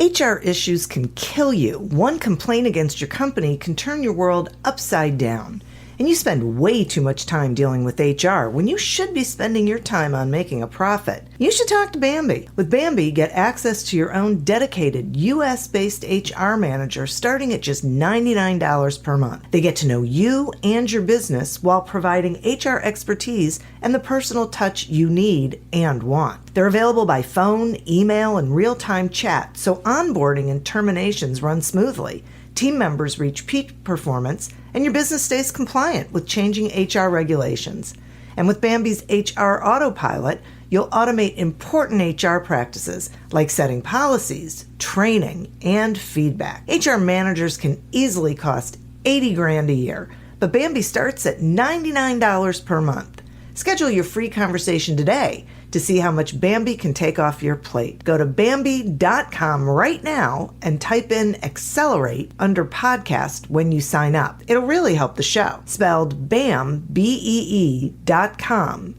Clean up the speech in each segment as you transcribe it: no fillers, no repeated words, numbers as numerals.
HR issues can kill you. One complaint against your company can turn your world upside down. And you spend way too much time dealing with HR when you should be spending your time on making a profit. You should talk to Bambi. With Bambi, get access to your own dedicated US-based HR manager starting at just $99 per month. They get to know you and your business while providing HR expertise and the personal touch you need and want. They're available by phone, email, and real-time chat, so onboarding and terminations run smoothly. Team members reach peak performance, and your business stays compliant with changing HR regulations. And with Bambi's HR Autopilot, you'll automate important HR practices like setting policies, training, and feedback. HR managers can easily cost $80,000 a year, but Bambi starts at $99 per month. Schedule your free conversation today to see how much Bambi can take off your plate. Go to Bambi.com right now and type in Accelerate under podcast when you sign up. It'll really help the show. Spelled BAM, BEE.com.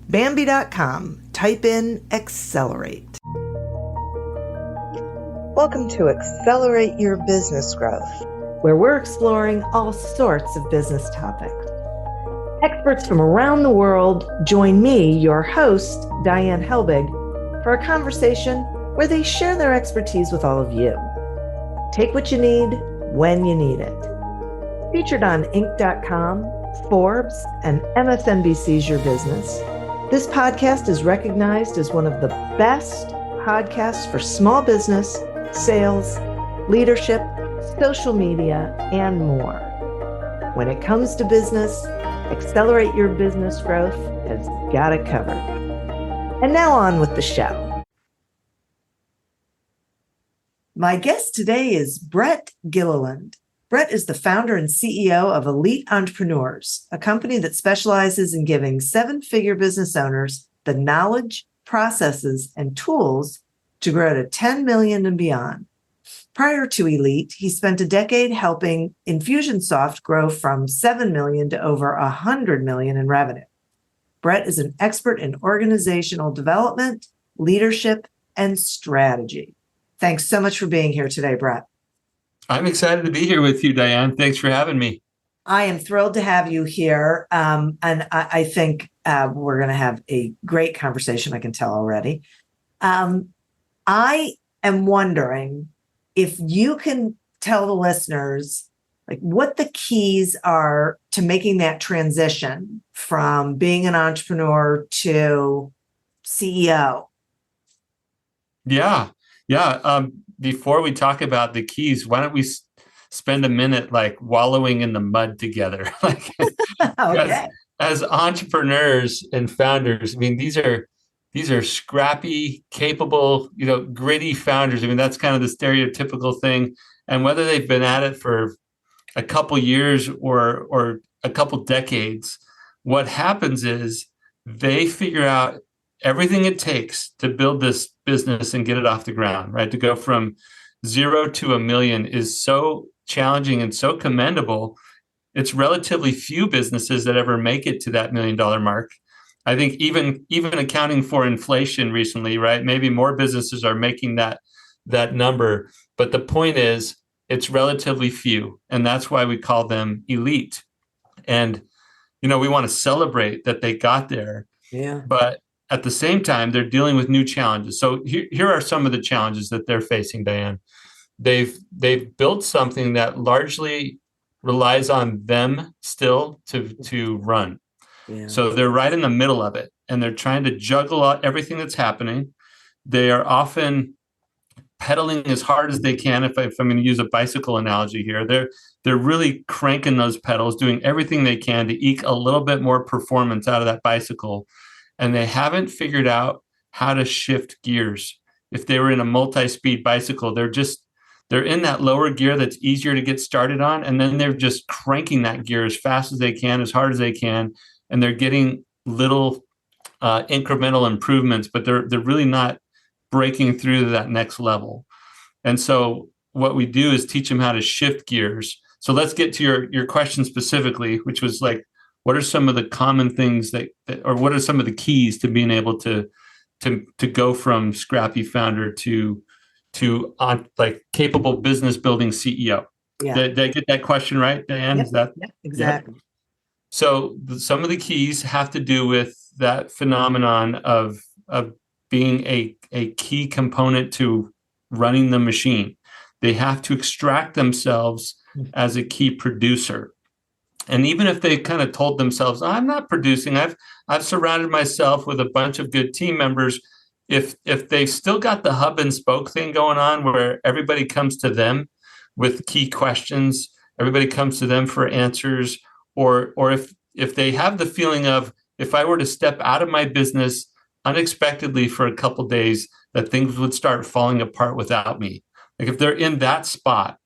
Bambi.com. Type in Accelerate. Welcome to Accelerate Your Business Growth, where we're exploring all sorts of business topics. Experts from around the world join me, your host, Diane Helbig, for a conversation where they share their expertise with all of you. Take what you need when you need it. Featured on Inc.com, Forbes, and MSNBC's Your Business, this podcast is recognized as one of the best podcasts for small business, sales, leadership, social media, and more. When it comes to business, Accelerate Your Business Growth has got it covered. And now on with the show. My guest today is Brett Gilliland. Brett is the founder and CEO of Elite Entrepreneurs, a company that specializes in giving seven-figure business owners the knowledge, processes, and tools to grow to 10 million and beyond. Prior to Elite, he spent a decade helping Infusionsoft grow from 7 million to over 100 million in revenue. Brett is an expert in organizational development, leadership, and strategy. Thanks so much for being here today, Brett. I'm excited to be here with you, Diane. Thanks for having me. I am thrilled to have you here. And I think we're going to have a great conversation, I can tell already. I am wondering if you can tell the listeners like what the keys are to making that transition from being an entrepreneur to CEO. Yeah. Before we talk about the keys, why don't we spend a minute like wallowing in the mud together? Okay. As entrepreneurs and founders, I mean, these are scrappy, capable, gritty founders. I mean, that's kind of the stereotypical thing. And whether they've been at it for a couple years or a couple decades, what happens is they figure out everything it takes to build this business and get it off the ground, right? To go from 0 to 1 million is so challenging and so commendable. It's relatively few businesses that ever make it to that $1 million mark. I think even accounting for inflation recently, right? Maybe more businesses are making that number. But the point is, it's relatively few. And that's why we call them elite. And, we want to celebrate that they got there. Yeah. But at the same time, they're dealing with new challenges. So here are some of the challenges that they're facing, Diane. They've built something that largely relies on them still to run. Yeah. So they're right in the middle of it, and they're trying to juggle out everything that's happening. They are often pedaling as hard as they can. If I'm going to use a bicycle analogy here, they're really cranking those pedals, doing everything they can to eke a little bit more performance out of that bicycle. And they haven't figured out how to shift gears. If they were in a multi-speed bicycle, they're in that lower gear that's easier to get started on, and then they're just cranking that gear as fast as they can, as hard as they can. And they're getting little incremental improvements, but they're really not breaking through to that next level. And so what we do is teach them how to shift gears. So let's get to your question specifically, which was like, what are some of the common things or what are some of the keys to being able to go from scrappy founder to like capable business building CEO. Yeah. Did I get that question right, Diane? Yep. Is that Yep. Exactly. Yep. So some of the keys have to do with that phenomenon of being a key component to running the machine. They have to extract themselves as a key producer. And even if they kind of told themselves, I'm not producing, I've surrounded myself with a bunch of good team members. If they've still got the hub and spoke thing going on where everybody comes to them with key questions, everybody comes to them for answers, or if they have the feeling of, if I were to step out of my business unexpectedly for a couple of days, that things would start falling apart without me. Like if they're in that spot,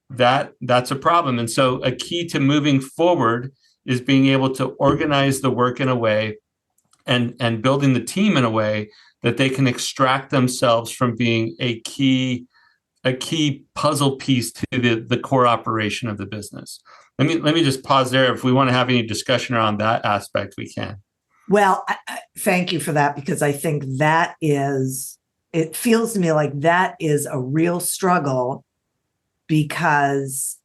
that's a problem. And so a key to moving forward is being able to organize the work in a way and building the team in a way that they can extract themselves from being a key puzzle piece to the core operation of the business. Let me just pause there. If we want to have any discussion around that aspect, we can. Well, thank you for that, because I think it feels to me like that is a real struggle, because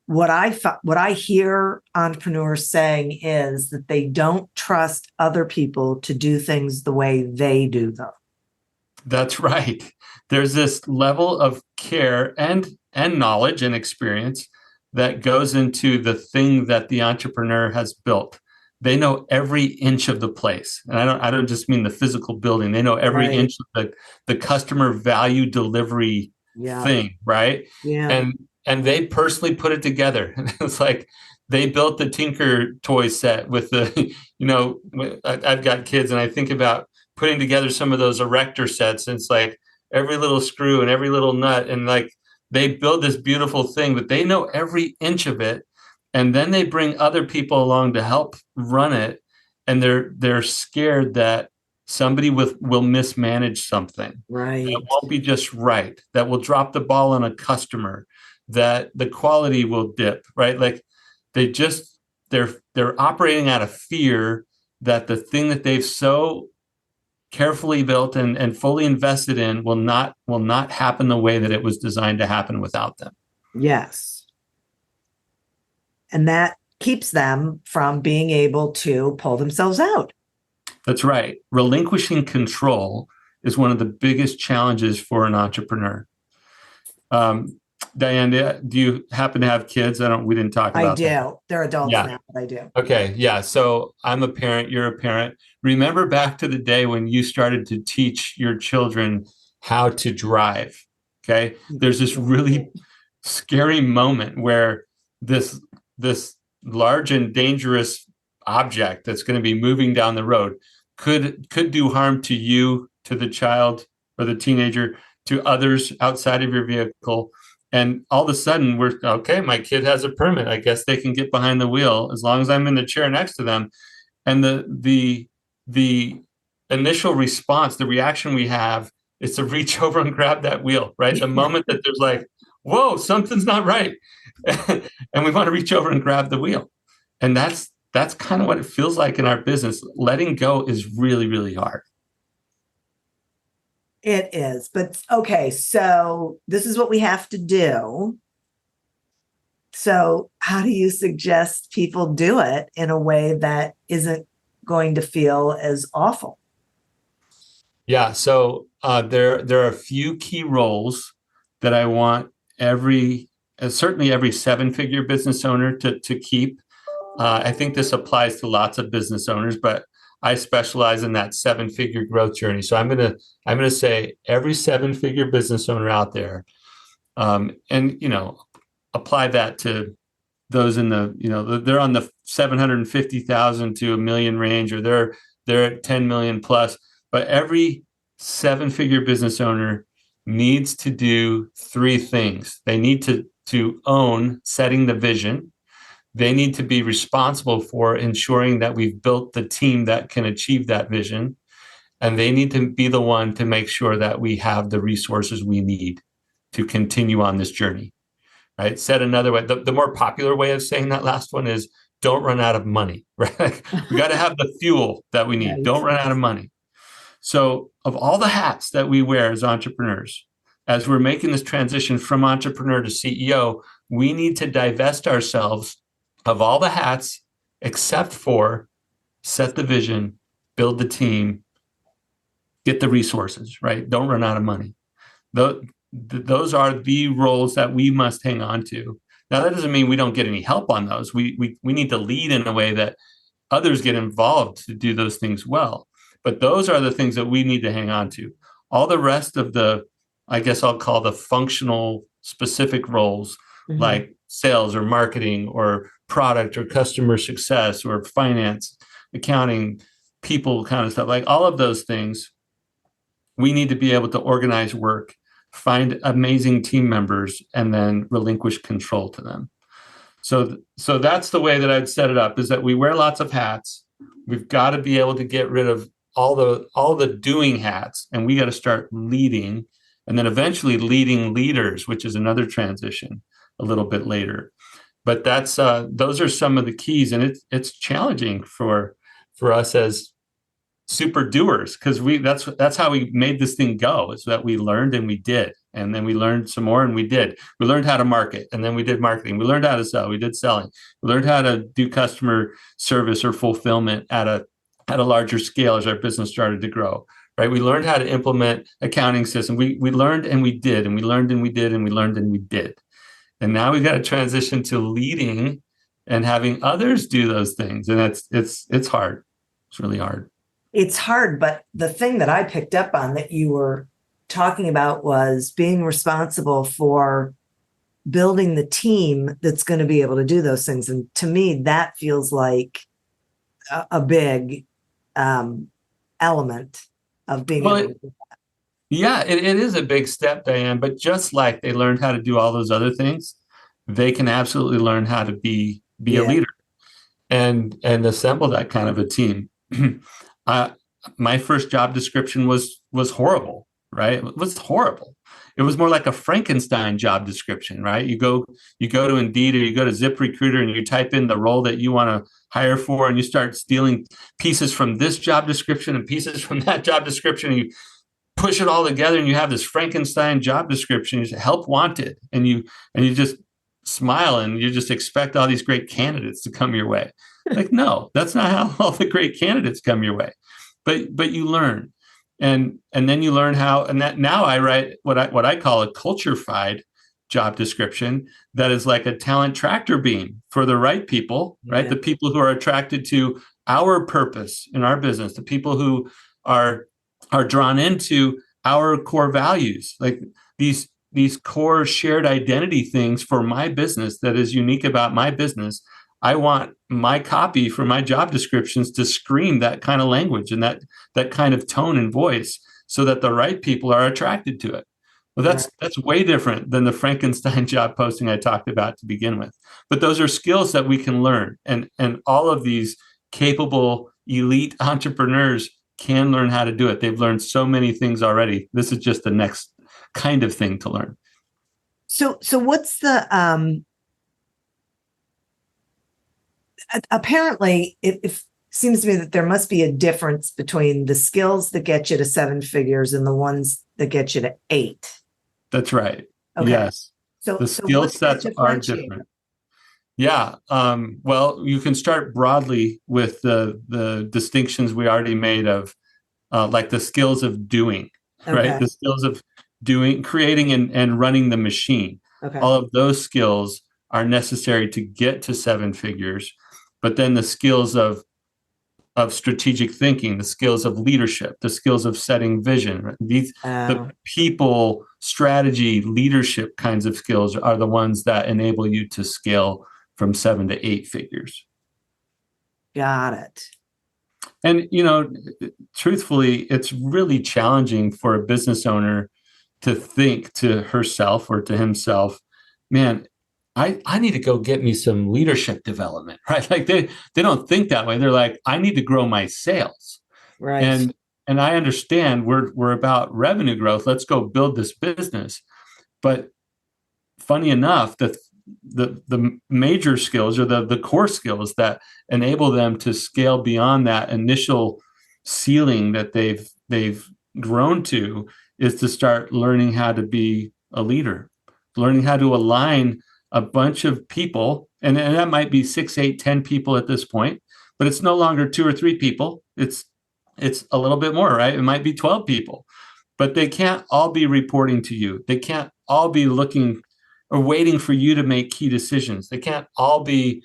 what I hear entrepreneurs saying is that they don't trust other people to do things the way they do them. That's right. There's this level of care and knowledge and experience that goes into the thing that the entrepreneur has built. They know every inch of the place. And I don't just mean the physical building. They know every Right. inch of the customer value delivery thing, right? Yeah. And they personally put it together. It's like they built the Tinker toy set with the, I've got kids and I think about putting together some of those erector sets. And it's like every little screw and every little nut. And like they build this beautiful thing, but they know every inch of it. And then they bring other people along to help run it. And they're scared that somebody will mismanage something. Right. That won't be just right. That will drop the ball on a customer. That the quality will dip, right? Like they're operating out of fear that the thing that they've so carefully built and fully invested in will not happen the way that it was designed to happen without them. Yes. And that keeps them from being able to pull themselves out. That's right. Relinquishing control is one of the biggest challenges for an entrepreneur. Diane, do you happen to have kids? We didn't talk about that. I do. They're adults now, but I do. Okay. Yeah. So I'm a parent. You're a parent. Remember back to the day when you started to teach your children how to drive. Okay. There's this really scary moment where this large and dangerous object that's going to be moving down the road could do harm to you, to the child or the teenager, to others outside of your vehicle. And all of a sudden my kid has a permit. I guess they can get behind the wheel as long as I'm in the chair next to them. And the initial response, the reaction we have is to reach over and grab that wheel, right? The moment that there's like, whoa, something's not right. And we want to reach over and grab the wheel. And that's kind of what it feels like in our business. Letting go is really, really hard. It is. But okay, so this is what we have to do. So how do you suggest people do it in a way that isn't going to feel as awful? Yeah. So there are a few key roles that I want certainly every 7-figure business owner to keep. I think this applies to lots of business owners, but I specialize in that 7-figure growth journey. So I'm gonna say every 7-figure business owner out there, and apply that to those in they're on the 750,000 to $1 million range, or they're at 10 million plus. But every 7-figure business owner needs to do 3 things. They need to own setting the vision. They need to be responsible for ensuring that we've built the team that can achieve that vision. And they need to be the one to make sure that we have the resources we need to continue on this journey, right? Said another way, the more popular way of saying that last one is don't run out of money, right? We got to have the fuel that we need. Don't run out of money. So of all the hats that we wear as entrepreneurs, as we're making this transition from entrepreneur to CEO, we need to divest ourselves of all the hats except for set the vision, build the team, get the resources, right? Don't run out of money. Those are the roles that we must hang on to. Now, that doesn't mean we don't get any help on those. We need to lead in a way that others get involved to do those things well. But those are the things that we need to hang on to. All the rest of the, I guess I'll call the functional specific roles, like sales or marketing or product or customer success or finance, accounting, people kind of stuff, like all of those things, we need to be able to organize work, find amazing team members, and then relinquish control to them. So that's the way that I'd set it up, is that we wear lots of hats. We've got to be able to get rid of all the doing hats, and we got to start leading, and then eventually leading leaders, which is another transition a little bit later. But that's those are some of the keys, and it's challenging for us as super doers, because that's how we made this thing go, is that we learned and we did, and then we learned some more and we learned how to market, and then we did marketing, we learned how to sell, we did selling, we learned how to do customer service or fulfillment at a larger scale as our business started to grow, right? We learned how to implement accounting system. We learned and we did, and we learned and we did, and we learned and we did. And now we've got to transition to leading and having others do those things. And it's hard. It's really hard. It's hard, but the thing that I picked up on that you were talking about was being responsible for building the team that's going to be able to do those things. And to me, that feels like a big element of being able to do that. Yeah, it is a big step, Diane. But just like they learned how to do all those other things, they can absolutely learn how to be a leader and assemble that kind of a team. My first job description was horrible, right? It was horrible. It was more like a Frankenstein job description, right? You go to Indeed or you go to ZipRecruiter and you type in the role that you want to hire for, and you start stealing pieces from this job description and pieces from that job description, and you push it all together and you have this Frankenstein job description. You say help wanted, and you just smile and you just expect all these great candidates to come your way. Like, no, that's not how all the great candidates come your way. But you learn, and then you learn how. And that now I write what I call a culture-fied job description that is like a talent tractor beam for the right people, right? The people who are attracted to our purpose in our business, the people who are drawn into our core values, like these core shared identity things for my business that is unique about my business. I want my copy for my job descriptions to scream that kind of language and that kind of tone and voice, so that the right people are attracted to it. Well, that's way different than the Frankenstein job posting I talked about to begin with. But those are skills that we can learn, and all of these capable elite entrepreneurs can learn how to do it. They've learned so many things already. This is just the next kind of thing to learn. So what's the apparently it seems to me that there must be a difference between the skills that get you to 7 figures and the ones that get you to 8. That's right. Okay. Yes. So the skill sets are different. Yeah. Well, you can start broadly with the distinctions we already made of like the skills of doing, right? The skills of doing, creating and running the machine. All of those skills are necessary to get to 7 figures. But then the skills of strategic thinking, the skills of leadership, the skills of setting vision, the people, strategy, leadership kinds of skills are the ones that enable you to scale from 7 to 8 figures. Got it. And, truthfully, it's really challenging for a business owner to think to herself or to himself, man, I need to go get me some leadership development, right? Like they don't think that way. They're like, I need to grow my sales. Right. And I understand we're about revenue growth. Let's go build this business. But funny enough, the major skills or the core skills that enable them to scale beyond that initial ceiling that they've grown to is to start learning how to be a leader, learning how to align a bunch of people. And that might be 6, 8, 10 people at this point, but it's no longer 2 or 3 people. It's a little bit more, right? It might be 12 people, but they can't all be reporting to you. They can't all be looking or waiting for you to make key decisions. They can't all be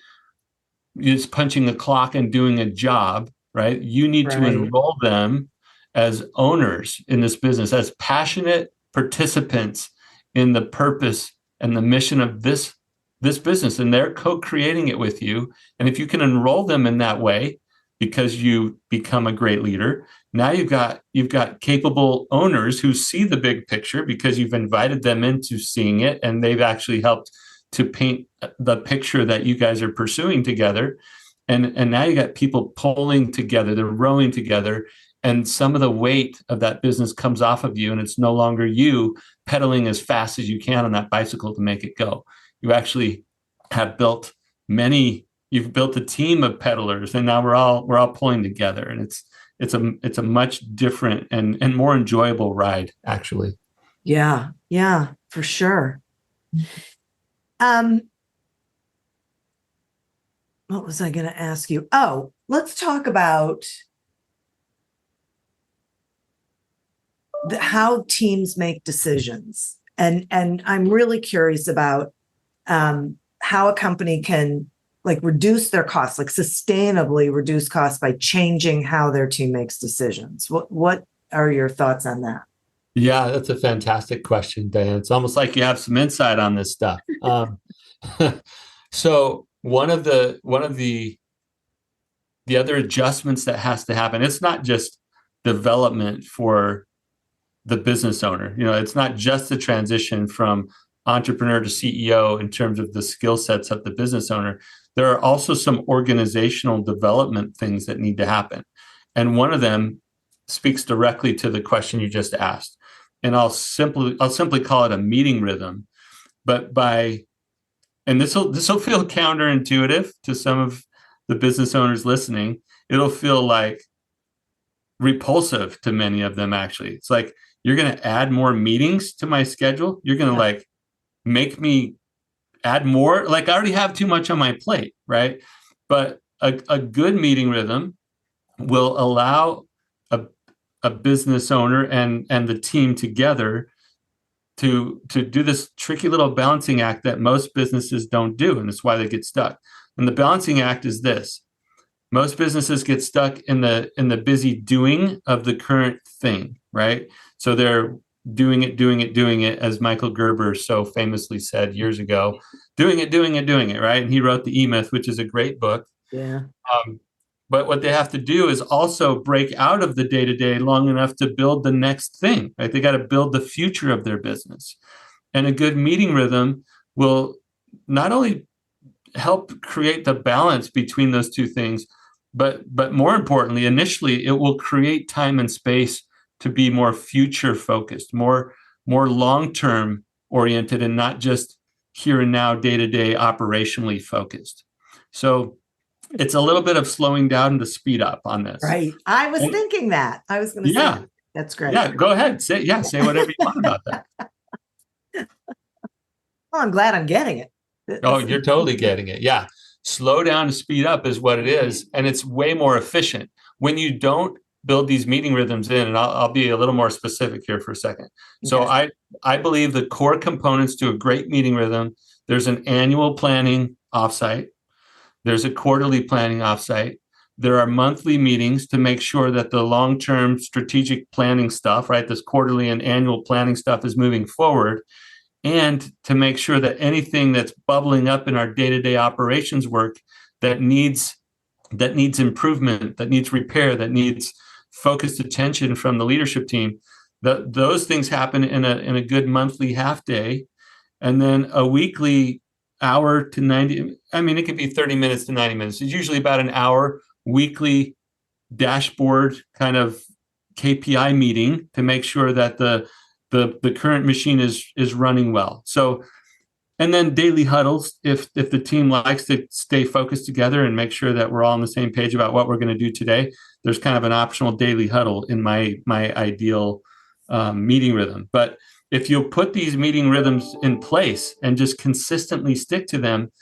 just punching a clock and doing a job, right? You need to enroll them as owners in this business, as passionate participants in the purpose and the mission of this business, and they're co-creating it with you. And if you can enroll them in that way, because you become a great leader, now you've got capable owners who see the big picture because you've invited them into seeing it, and they've actually helped to paint the picture that you guys are pursuing together. And now you got people pulling together, they're rowing together, and some of the weight of that business comes off of you, and it's no longer you pedaling as fast as you can on that bicycle to make it go. You actually have you've built a team of peddlers, and now we're all pulling together, and it's a much different and more enjoyable ride, actually. Yeah, for sure. What was I going to ask you? Oh, let's talk about how teams make decisions. And I'm really curious about how a company can reduce their costs, sustainably reduce costs by changing how their team makes decisions. What are your thoughts on that? Yeah, that's a fantastic question, Diane. It's almost like you have some insight on this stuff. So one of the other adjustments that has to happen, it's not just development for the business owner. It's not just the transition from entrepreneur to CEO in terms of the skill sets of the business owner. There are also some organizational development things that need to happen. And one of them speaks directly to the question you just asked. And I'll simply call it a meeting rhythm. But and this will feel counterintuitive to some of the business owners listening. It'll feel like repulsive to many of them, actually. It's like, you're going to add more meetings to my schedule. You're going to make me add more. I already have too much on my plate, right? But a good meeting rhythm will allow a business owner and the team together to do this tricky little balancing act that most businesses don't do, and that's why they get stuck. And the balancing act is this: most businesses get stuck in the busy doing of the current thing, right? So they're doing it, as Michael Gerber so famously said years ago, doing it, right? And he wrote The E-Myth, which is a great book. Yeah. But what they have to do is also break out of the day-to-day long enough to build the next thing, right? They got to build the future of their business. And a good meeting rhythm will not only help create the balance between those two things, but more importantly, initially, it will create time and space to be more future focused, more long-term oriented, and not just here and now, day-to-day operationally focused. So it's a little bit of slowing down to speed up on this. Right. I was thinking that. I was going to say, that's great. Yeah, go ahead. Say whatever you want about that. Well, I'm glad I'm getting it. Oh, you're totally getting it. Yeah. Slow down to speed up is what it is. And it's way more efficient when you don't build these meeting rhythms in. And I'll be a little more specific here for a second. So I believe the core components to a great meeting rhythm: there's an annual planning offsite. There's a quarterly planning offsite. There are monthly meetings to make sure that the long-term strategic planning stuff, right, this quarterly and annual planning stuff, is moving forward, and to make sure that anything that's bubbling up in our day-to-day operations work that needs improvement, that needs repair, that needs focused attention from the leadership team, those things happen in a good monthly half day, and then a weekly hour to 90. I mean, it could be 30 minutes to 90 minutes. It's usually about an hour weekly dashboard kind of KPI meeting to make sure that the current machine is running well. So, and then daily huddles, if the team likes to stay focused together and make sure that we're all on the same page about what we're going to do today, there's kind of an optional daily huddle in my ideal meeting rhythm. But if you put these meeting rhythms in place and just consistently stick to them,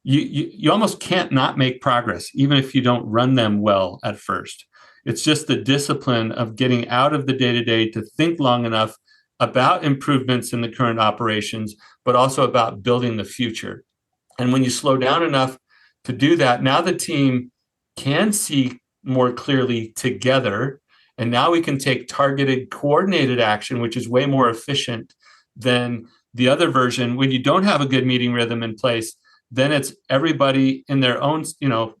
you almost can't not make progress, even if you don't run them well at first. It's just the discipline of getting out of the day-to-day to think long enough about improvements in the current operations, but also about building the future. And when you slow down enough to do that, now the team can see more clearly together. And now we can take targeted, coordinated action, which is way more efficient than the other version. When you don't have a good meeting rhythm in place, then it's everybody in their own,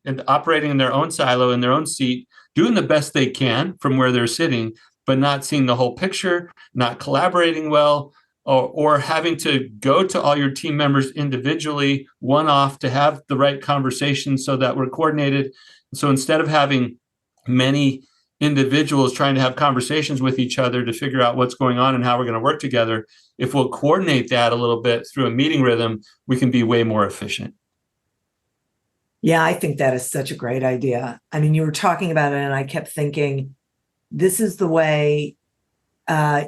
and operating in their own silo, in their own seat, doing the best they can from where they're sitting, but not seeing the whole picture, not collaborating well, or having to go to all your team members individually, one off, to have the right conversation so that we're coordinated. So instead of having many individuals trying to have conversations with each other to figure out what's going on and how we're going to work together, if we'll coordinate that a little bit through a meeting rhythm, we can be way more efficient. Yeah, I think that is such a great idea. I mean, you were talking about it and I kept thinking, this is the way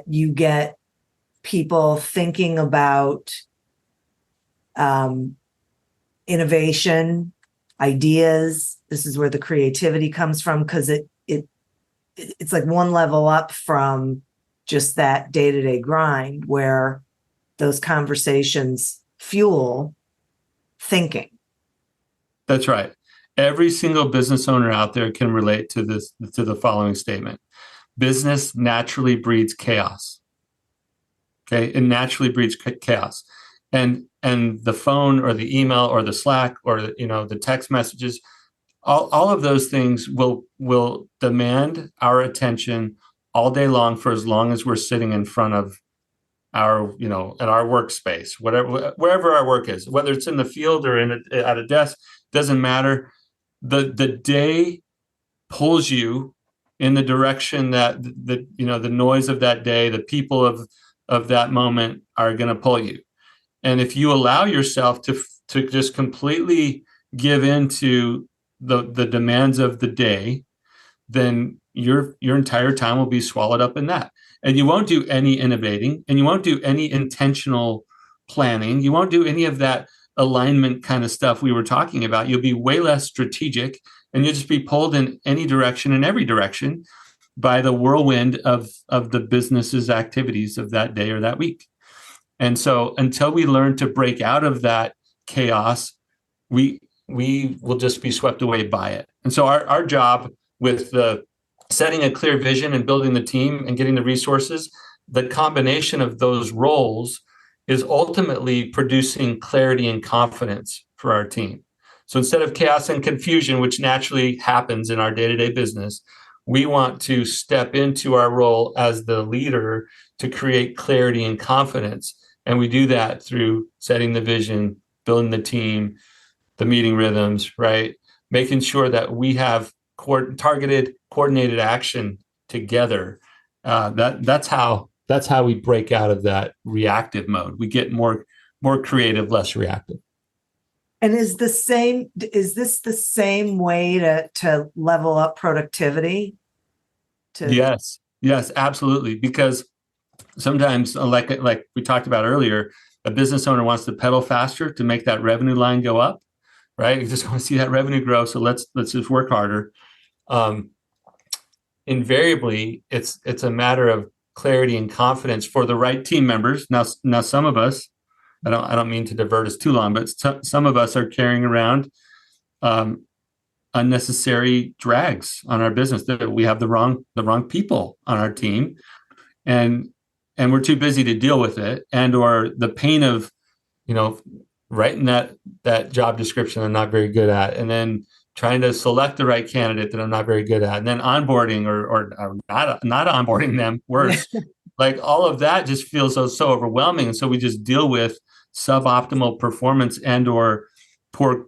you get people thinking about innovation, ideas. This is where the creativity comes from, because it's like one level up from just that day-to-day grind where those conversations fuel thinking. That's right. Every single business owner out there can relate to this, to the following statement. Business naturally breeds chaos. Okay, it naturally breeds chaos. And the phone or the email or the Slack or the text messages, all of those things will demand our attention all day long for as long as we're sitting in front of our, in our workspace, wherever our work is, whether it's in the field or at a desk, doesn't matter. The day pulls you in the direction that the noise of that day, the people of that moment are going to pull you. And if you allow yourself to just completely give into the demands of the day, then your entire time will be swallowed up in that. And you won't do any innovating, and you won't do any intentional planning. You won't do any of that alignment kind of stuff we were talking about. You'll be way less strategic, and you'll just be pulled in any direction, in every direction, by the whirlwind of the business's activities of that day or that week. And so until we learn to break out of that chaos, we will just be swept away by it. And so our job with the setting a clear vision and building the team and getting the resources, the combination of those roles is ultimately producing clarity and confidence for our team. So instead of chaos and confusion, which naturally happens in our day-to-day business, we want to step into our role as the leader to create clarity and confidence. And we do that through setting the vision, building the team, the meeting rhythms, right? Making sure that we have targeted, coordinated action together. That's how we break out of that reactive mode. We get more creative, less reactive. And is this the same way to level up productivity? Yes, absolutely. Because sometimes, like we talked about earlier, a business owner wants to pedal faster to make that revenue line go up, right? You just want to see that revenue grow. So let's just work harder. Invariably, it's a matter of clarity and confidence for the right team members. Now some of us, I don't mean to divert us too long, but some of us are carrying around unnecessary drags on our business. That we have the wrong people on our team, and we're too busy to deal with it, and or the pain of writing that job description I'm not very good at, and then trying to select the right candidate that I'm not very good at, and then onboarding or not onboarding them, worse. Like all of that just feels so overwhelming. And so we just deal with suboptimal performance and or poor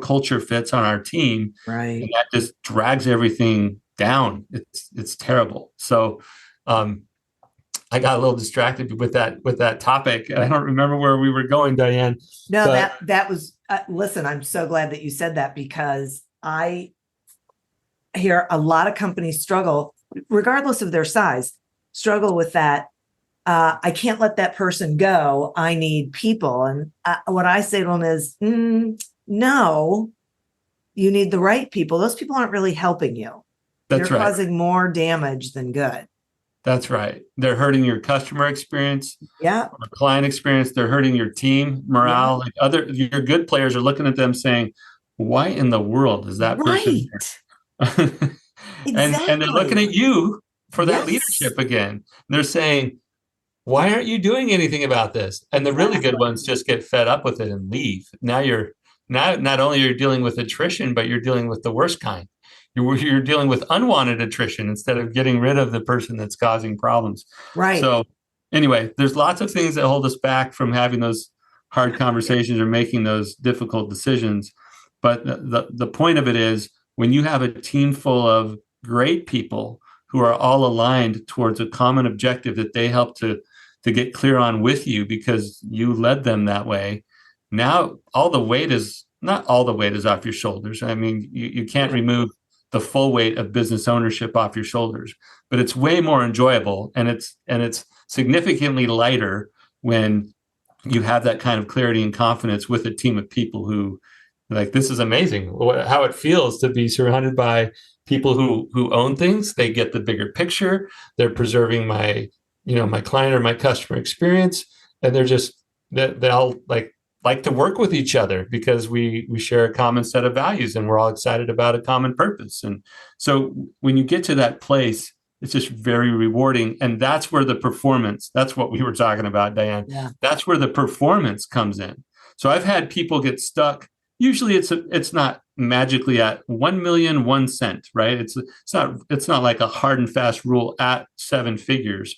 culture fits on our team. Right. And that just drags everything down. It's terrible. So I got a little distracted with that topic. I don't remember where we were going, Diane. No, that was, listen, I'm so glad that you said that, because I hear a lot of companies struggle, regardless of their size, struggle with that. I can't let that person go. I need people. And what I say to them is, no, you need the right people. Those people aren't really helping you. That's They're right. causing more damage than good. That's right. They're hurting your customer experience, Yeah. or client experience. They're hurting your team morale. Yeah. Like your good players are looking at them saying, "Why in the world is that person Right. here?" And they're looking Exactly. at you for that Yes. leadership again. They're saying, "Why aren't you doing anything about this?" And the really good Exactly. ones just get fed up with it and leave. Now you're not only you're dealing with attrition, but you're dealing with the worst kind. You're dealing with unwanted attrition instead of getting rid of the person that's causing problems. Right. So anyway, there's lots of things that hold us back from having those hard conversations or making those difficult decisions. But the point of it is when you have a team full of great people who are all aligned towards a common objective that they help to get clear on with you because you led them that way. Now all the weight is not all the weight is off your shoulders. I mean, you can't remove the full weight of business ownership off your shoulders, but it's way more enjoyable and it's significantly lighter when you have that kind of clarity and confidence with a team of people who like this is amazing how it feels to be surrounded by people who own things. They get the bigger picture. They're preserving my client or my customer experience, and they all like to work with each other because we share a common set of values and we're all excited about a common purpose. And so when you get to that place, it's just very rewarding. And that's where the performance, that's what we were talking about, Diane. Yeah. That's where the performance comes in. So I've had people get stuck. Usually it's not magically at 1,000,001 cent, right? It's not like a hard and fast rule at 7 figures,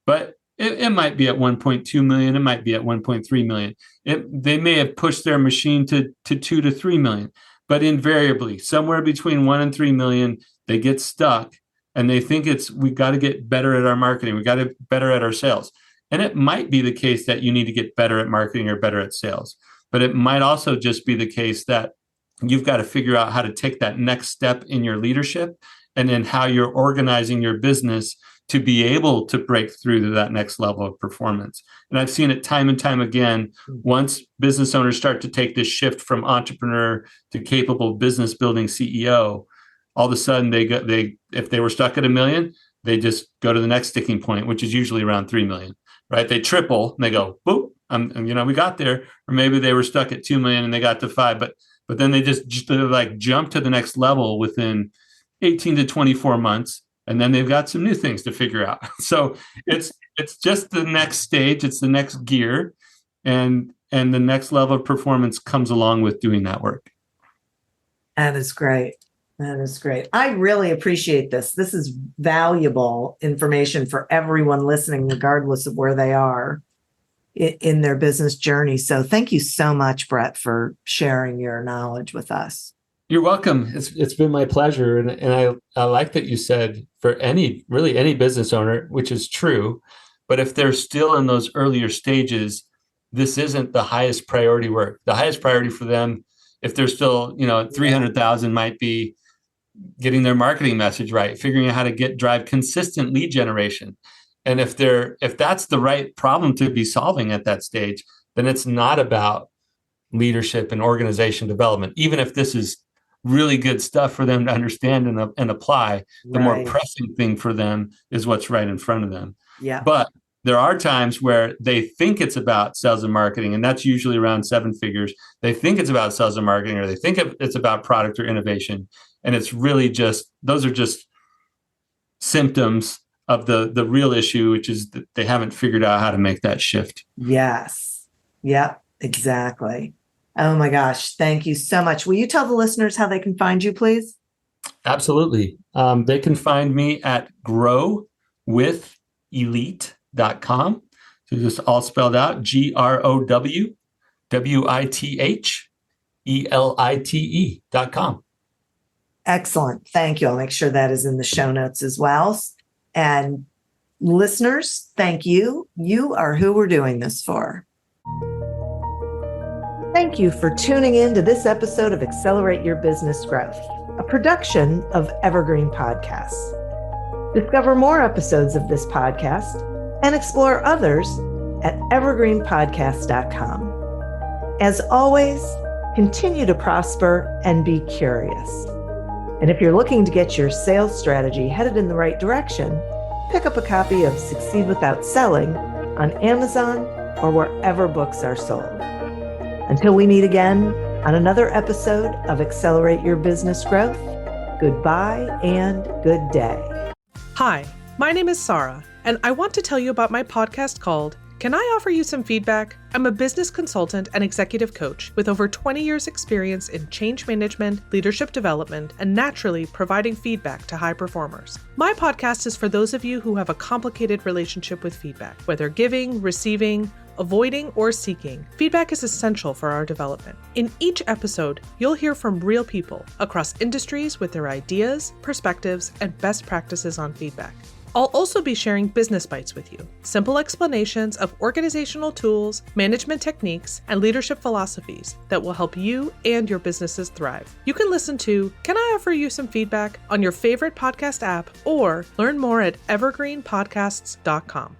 but it might be at 1.2 million. It might be at 1.3 million. They may have pushed their machine to 2 to 3 million, but invariably somewhere between 1 and 3 million, they get stuck and they think we got to get better at our marketing. We got to get better at our sales. And it might be the case that you need to get better at marketing or better at sales, but it might also just be the case that you've got to figure out how to take that next step in your leadership and then how you're organizing your business to be able to break through to that next level of performance. And I've seen it time and time again. Once business owners start to take this shift from entrepreneur to capable business building CEO, all of a sudden if they were stuck at 1 million, they just go to the next sticking point, which is usually around 3 million, right? They triple and they go, boop, we got there. Or maybe they were stuck at 2 million and they got to 5, but then they just like jump to the next level within 18 to 24 months. And then they've got some new things to figure out. So it's just the next stage. It's the next gear. And the next level of performance comes along with doing that work. That is great. That is great. I really appreciate this. This is valuable information for everyone listening, regardless of where they are in their business journey. So thank you so much, Brett, for sharing your knowledge with us. You're welcome. It's been my pleasure. And I like that you said for any business owner, which is true, but if they're still in those earlier stages, this isn't the highest priority work. The highest priority for them, if they're still, at 300,000 might be getting their marketing message right, figuring out how to drive consistent lead generation. And if that's the right problem to be solving at that stage, then it's not about leadership and organization development. Even if this is really good stuff for them to understand and apply, the more pressing thing for them is what's right in front of them. Yeah. But there are times where they think it's about sales and marketing, and that's usually around 7 figures. They think it's about sales and marketing, or they think it's about product or innovation. And it's really those are just symptoms of the real issue, which is that they haven't figured out how to make that shift. Yes. Yep. Exactly. Oh my gosh. Thank you so much. Will you tell the listeners how they can find you, please? Absolutely. They can find me at growwithelite.com. So just all spelled out, growwithelite.com. Excellent. Thank you. I'll make sure that is in the show notes as well. And listeners, thank you. You are who we're doing this for. Thank you for tuning in to this episode of Accelerate Your Business Growth, a production of Evergreen Podcasts. Discover more episodes of this podcast and explore others at evergreenpodcast.com. As always, continue to prosper and be curious. And if you're looking to get your sales strategy headed in the right direction, pick up a copy of Succeed Without Selling on Amazon or wherever books are sold. Until we meet again on another episode of Accelerate Your Business Growth, goodbye and good day. Hi, my name is Sarah, and I want to tell you about my podcast called Can I Offer You Some Feedback? I'm a business consultant and executive coach with over 20 years experience in change management, leadership development, and naturally providing feedback to high performers. My podcast is for those of you who have a complicated relationship with feedback, whether giving, receiving, avoiding, or seeking. Feedback is essential for our development. In each episode, you'll hear from real people across industries with their ideas, perspectives, and best practices on feedback. I'll also be sharing business bites with you, simple explanations of organizational tools, management techniques, and leadership philosophies that will help you and your businesses thrive. You can listen to Can I Offer You Some Feedback on your favorite podcast app or learn more at evergreenpodcasts.com.